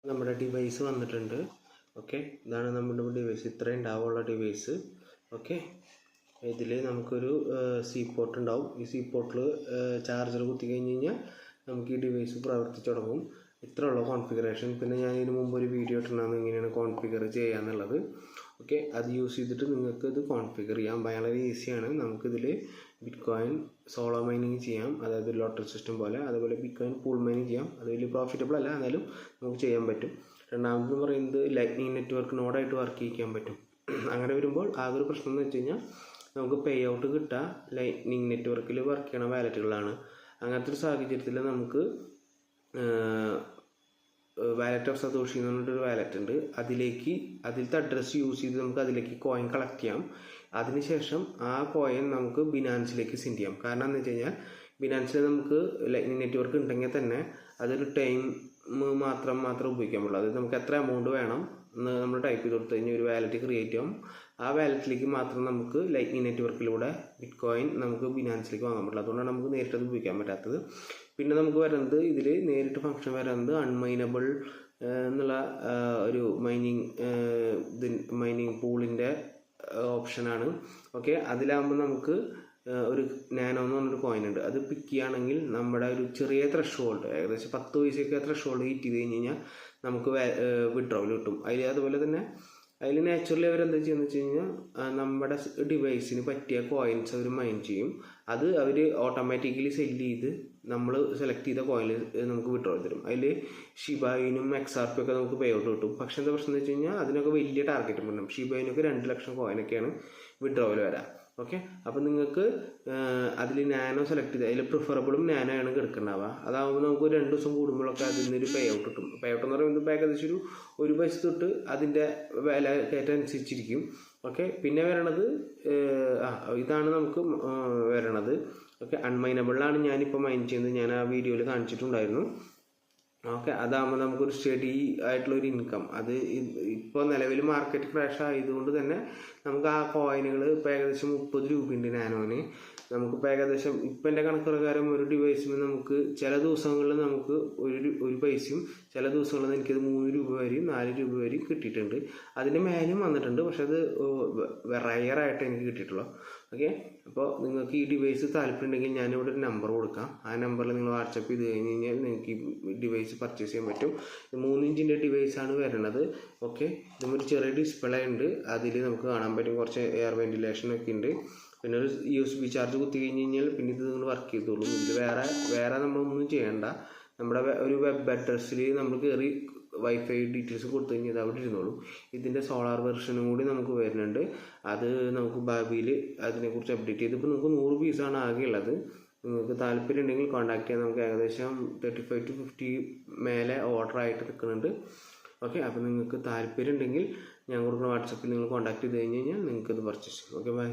നമ്മുടെ ഡിവൈസ് വന്നിട്ടുണ്ട്. ഓക്കെ, ഇതാണ് നമ്മുടെ ഡിവൈസ്. ഇത്രയും ഉണ്ടാവുള്ള ഡിവൈസ്. ഓക്കെ, ഇതിൽ നമുക്കൊരു സി പോർട്ട് ഉണ്ടാവും. ഈ സി പോർട്ടിൽ ചാർജർ കുത്തി കഴിഞ്ഞ് കഴിഞ്ഞാൽ നമുക്ക് ഈ ഡിവൈസ് പ്രവർത്തിച്ച് തുടങ്ങും. ഇത്ര ഉള്ള കോൺഫിഗറേഷൻ. പിന്നെ ഞാൻ ഇതിന് മുമ്പ് ഒരു വീഡിയോ ഇട്ടിട്ടുണ്ടാകും എങ്ങനെയാണ് കോൺഫിഗർ ചെയ്യാന്നുള്ളത്. ഓക്കെ, അത് യൂസ് ചെയ്തിട്ട് നിങ്ങൾക്ക് ഇത് കോൺഫിഗർ ചെയ്യാം. വളരെ ഈസിയാണ്. നമുക്കിതിൽ ബിറ്റ്കോയിൻ സോളോ മൈനിങ് ചെയ്യാം, അതായത് ലോട്ടറി സിസ്റ്റം പോലെ. അതുപോലെ ബിറ്റ്കോയിൻ പൂൾ മൈനിങ് ചെയ്യാം. അത് വലിയ പ്രോഫിറ്റബിൾ അല്ല, എന്നാലും നമുക്ക് ചെയ്യാൻ പറ്റും. രണ്ടാമതെന്ന് പറയുന്നത് ലൈറ്റ്നിങ് നെറ്റ്വർക്ക് നോഡായിട്ട് വർക്ക് ചെയ്യിക്കാൻ പറ്റും. അങ്ങനെ വരുമ്പോൾ ആകെ ഒരു പ്രശ്നം എന്ന് വെച്ച് കഴിഞ്ഞാൽ നമുക്ക് പേ ഔട്ട് കിട്ടുക ലൈറ്റ്നിങ് നെറ്റ്വർക്കിൽ വർക്ക് ചെയ്യണ വാലറ്റുകളാണ്. അങ്ങനത്തെ ഒരു സാഹചര്യത്തിൽ നമുക്ക് വാലറ്റ് ഓഫ് സതോഷി എന്ന് പറഞ്ഞിട്ടൊരു വാലറ്റ് ഉണ്ട്. അതിലത്തെ അഡ്രസ്സ് യൂസ് ചെയ്ത് നമുക്ക് അതിലേക്ക് കോയിൻ കളക്ട് ചെയ്യാം. അതിനുശേഷം ആ കോയിൻ നമുക്ക് ബിനാൻസിലേക്ക് സെൻഡ് ചെയ്യാം. കാരണം എന്ന് വെച്ച് കഴിഞ്ഞാൽ ബിനാൻസിൽ നമുക്ക് ലൈറ്റ്നിങ് നെറ്റ്വർക്ക് ഉണ്ടെങ്കിൽ തന്നെ അതൊരു ടൈം മാത്രം ഉപയോഗിക്കാൻ പറ്റുള്ളൂ. അതായത് നമുക്ക് എത്ര എമൗണ്ട് വേണം എന്ന് നമ്മൾ ടൈപ്പ് ചെയ്ത് കൊടുത്തു കഴിഞ്ഞാൽ ഒരു വാലറ്റ് ക്രിയേറ്റ് ചെയ്യും. ആ വാലറ്റിലേക്ക് മാത്രം നമുക്ക് ലൈറ്റ്നിങ് നെറ്റ്വർക്കിലൂടെ ബിറ്റ്കോയിൻ നമുക്ക് ബിനാൻസിലേക്ക് വാങ്ങാൻ പറ്റില്ല. അതുകൊണ്ടാണ് നമുക്ക് നേരിട്ട് അത് ഉപയോഗിക്കാൻ പറ്റാത്തത്. പിന്നെ നമുക്ക് വരുന്നത് ഇതിൽ നേരിട്ട് ഫംഗ്ഷൻ വരുന്നത് അൺമൈനബിൾ എന്നുള്ള ഒരു മൈനിങ് പൂളിൻ്റെ ഓപ്ഷനാണ്. ഓക്കെ, അതിലാകുമ്പോൾ നമുക്ക് ഒരു നാനോ എന്ന് പറഞ്ഞൊരു കോയിൻ ഉണ്ട്. അത് പിക്ക് ചെയ്യുകയാണെങ്കിൽ നമ്മുടെ ഒരു ചെറിയ ത്രഷോൾഡ്, ഏകദേശം 10 പൈസയൊക്കെ ത്രഷോൾഡ് ഹിറ്റ് ചെയ്ത് കഴിഞ്ഞ് കഴിഞ്ഞാൽ നമുക്ക് വിഡ്രോവൽ കിട്ടും. അതുപോലെ തന്നെ അതിൽ നാച്ചുറലി അവരെന്താ ചെയ്യുന്നത് വെച്ച് കഴിഞ്ഞാൽ നമ്മുടെ ഡിവൈസിന് പറ്റിയ കോയിൻസ് അവർ മൈൻ ചെയ്യും. അത് അവർ ഓട്ടോമാറ്റിക്കലി സെല്ല് ചെയ്ത് നമ്മൾ സെലക്ട് ചെയ്ത കോയിൻ നമുക്ക് വിഡ്രോ തരും. അതിൽ ഷിബായിനും XRP ഒക്കെ നമുക്ക് പേ ഔട്ട് കിട്ടും. പക്ഷേ എന്താ പ്രശ്നം എന്ന് വെച്ച് കഴിഞ്ഞാൽ അതിനൊക്കെ വലിയ ടാർഗറ്റ് വേണം. ഷിബായിനൊക്കെ 2 ലക്ഷം കോയിനൊക്കെയാണ് വിഡ്രോവൽ വരാം. ഓക്കെ, അപ്പോൾ നിങ്ങൾക്ക് അതിൽ നാനോ സെലക്ട് ചെയ്ത് അതിൽ പ്രിഫറബിളും നാനോ ആണ് കിടക്കുന്നുണ്ടാവുക. അതാകുമ്പോൾ നമുക്ക് 2 ദിവസം കൂടുമ്പോഴൊക്കെ അതിൽ നിന്നൊരു പേ ഔട്ട് കിട്ടും. പേ ഔട്ട് എന്ന് പറയുമ്പോൾ ഏകദേശം ഒരു പൈസ തൊട്ട് അതിൻ്റെ വില കയറ്റം അനുസരിച്ചിരിക്കും. ഓക്കെ, പിന്നെ വരണത് ഇതാണ് നമുക്ക് വരണത്. ഓക്കെ, അൺമൈനബിളാണ് ഞാനിപ്പോൾ മൈൻ ചെയ്യുന്നത്. ഞാൻ ആ വീഡിയോയിൽ കാണിച്ചിട്ടുണ്ടായിരുന്നു. ഓക്കെ, അതാകുമ്പോൾ നമുക്കൊരു സ്റ്റഡി ആയിട്ടുള്ളൊരു ഇൻകം. അത് ഇപ്പോൾ നിലവിൽ മാർക്കറ്റ് ക്രാഷ് ആയതുകൊണ്ട് തന്നെ നമുക്ക് ആ കോയിനുകൾ ഇപ്പോൾ ഏകദേശം 30 രൂപയുണ്ട് നാനോന്. നമുക്കിപ്പോൾ ഏകദേശം ഇപ്പം എൻ്റെ കണക്ക് പ്രകാരം ഒരു ഡിവൈസിന് നമുക്ക് ചില ദിവസങ്ങളിൽ നമുക്ക് ഒരു പൈസയും, ചില ദിവസങ്ങളിൽ എനിക്കത് 3 രൂപ വരെയും 4 രൂപ വരെയും കിട്ടിയിട്ടുണ്ട്. അതിൻ്റെ മേലും വന്നിട്ടുണ്ട്, പക്ഷെ അത് റയറായിട്ട് എനിക്ക് കിട്ടിയിട്ടുള്ളൂ. ഓക്കെ, അപ്പോൾ നിങ്ങൾക്ക് ഈ ഡിവൈസ് താല്പര്യമുണ്ടെങ്കിൽ ഞാനിവിടെ ഒരു നമ്പർ കൊടുക്കാം. ആ നമ്പറിൽ നിങ്ങൾ വാട്സപ്പ് ചെയ്ത് കഴിഞ്ഞ് കഴിഞ്ഞാൽ നിങ്ങൾക്ക് ഈ ഡിവൈസ് പർച്ചേസ് ചെയ്യാൻ പറ്റും. 3 ഇഞ്ചിൻ്റെ ഡിവൈസാണ് വരുന്നത്. ഓക്കെ, ഇതുമൊരു ചെറിയ ഡിസ്പ്ലേ ഉണ്ട്. അതിൽ നമുക്ക് കാണാൻ പറ്റും കുറച്ച് എയർ വെന്റിലേഷനൊക്കെ ഉണ്ട്. പിന്നെ ഒരു USB ചാർജ് കുത്തി കഴിഞ്ഞ് കഴിഞ്ഞാൽ പിന്നെ ഇത് നിങ്ങൾ വർക്ക് ചെയ്തോളും. ഇതിൽ വേറെ നമ്മളൊന്നും ചെയ്യേണ്ട. നമ്മുടെ ഒരു വെബ് അഡ്രസ്സിൽ നമ്മൾ കയറി വൈഫൈ ഡീറ്റെയിൽസ് കൊടുത്തു കഴിഞ്ഞാൽ അവിടെ ഇരുന്നോളും. ഇതിൻ്റെ സോളാർ വെർഷനും കൂടി നമുക്ക് വരുന്നുണ്ട്. അത് നമുക്ക് ഭാവിയിൽ അതിനെക്കുറിച്ച് അപ്ഡേറ്റ് ചെയ്ത് ഇപ്പോൾ നമുക്ക് 100 പീസാണ് ആകെ ഉള്ളത്. നിങ്ങൾക്ക് താല്പര്യം ഉണ്ടെങ്കിൽ കോൺടാക്ട് ചെയ്യാൻ. നമുക്ക് ഏകദേശം 35 to 50 മേലെ ഓർഡറായിട്ട് നിൽക്കുന്നുണ്ട്. ഓക്കെ, അപ്പോൾ നിങ്ങൾക്ക് താല്പര്യം ഉണ്ടെങ്കിൽ ഞാൻ കൊടുക്കുന്ന വാട്സപ്പിൽ നിങ്ങൾ കോൺടാക്ട് ചെയ്ത് കഴിഞ്ഞ് കഴിഞ്ഞാൽ നിങ്ങൾക്കത് പർച്ചേസ് ചെയ്യാം. Okay, by.